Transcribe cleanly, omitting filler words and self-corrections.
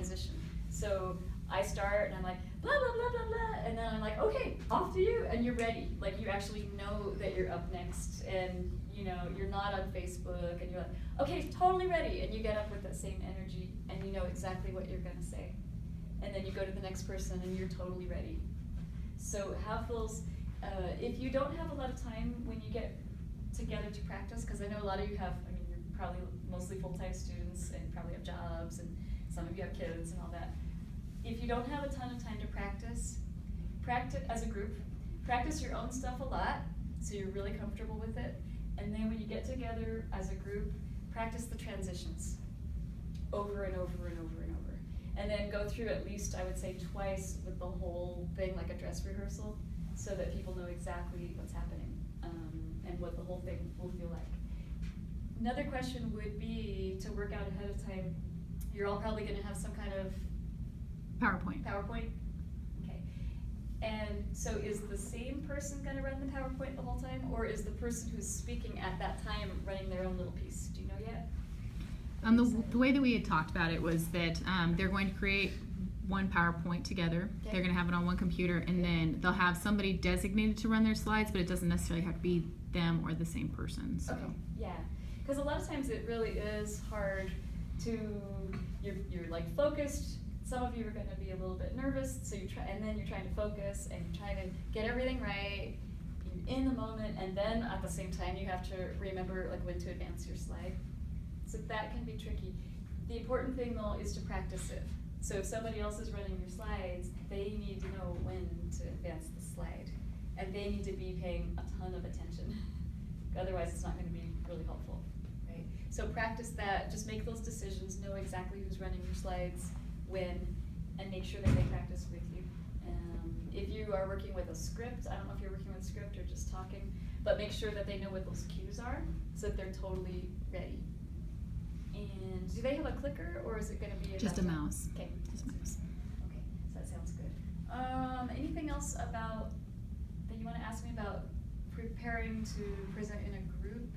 transition. So I start and I'm like, blah, blah, blah, blah, blah, and then I'm like, okay, off to you, and you're ready. Like, you actually know that you're up next, and you know, you're not on Facebook, and you're like, okay, totally ready, and you get up with that same energy, and you know exactly what you're gonna say. And then you go to the next person, and you're totally ready. So have those, if you don't have a lot of time when you get together to practice, because I know a lot of you have, I mean, you're probably mostly full-time students, and probably have jobs, and some of you have kids and all that. If you don't have a ton of time to practice as a group, practice your own stuff a lot, so you're really comfortable with it. And then when you get together as a group, practice the transitions over and over and over and over. And then go through at least, I would say, twice with the whole thing, like a dress rehearsal, so that people know exactly what's happening, and what the whole thing will feel like. Another question would be to work out ahead of time. You're all probably gonna have some kind of PowerPoint. Okay. And so is the same person gonna run the PowerPoint the whole time, or is the person who's speaking at that time running their own little piece? Do you know yet? The way that we had talked about it was that they're going to create one PowerPoint together. Okay. They're going to have it on one computer, and then they'll have somebody designated to run their slides, but it doesn't necessarily have to be them or the same person. So. Okay, yeah, because a lot of times it really is hard to, you're like focused. Some of you are going to be a little bit nervous, so and then you're trying to focus, and you're trying to get everything right. You're in the moment, and then at the same time you have to remember like when to advance your slide. So that can be tricky. The important thing though is to practice it. So if somebody else is running your slides, they need to know when to advance the slide. And they need to be paying a ton of attention. Otherwise it's not going to be really helpful, right? So practice that, just make those decisions, know exactly who's running your slides, when, and make sure that they practice with you. If you are working with a script, I don't know if you're working with a script or just talking, but make sure that they know what those cues are so that they're totally ready. And do they have a clicker, or is it going to be Just a mouse? Okay. Just a mouse. Okay, so that sounds good. Anything else about that you want to ask me about preparing to present in a group?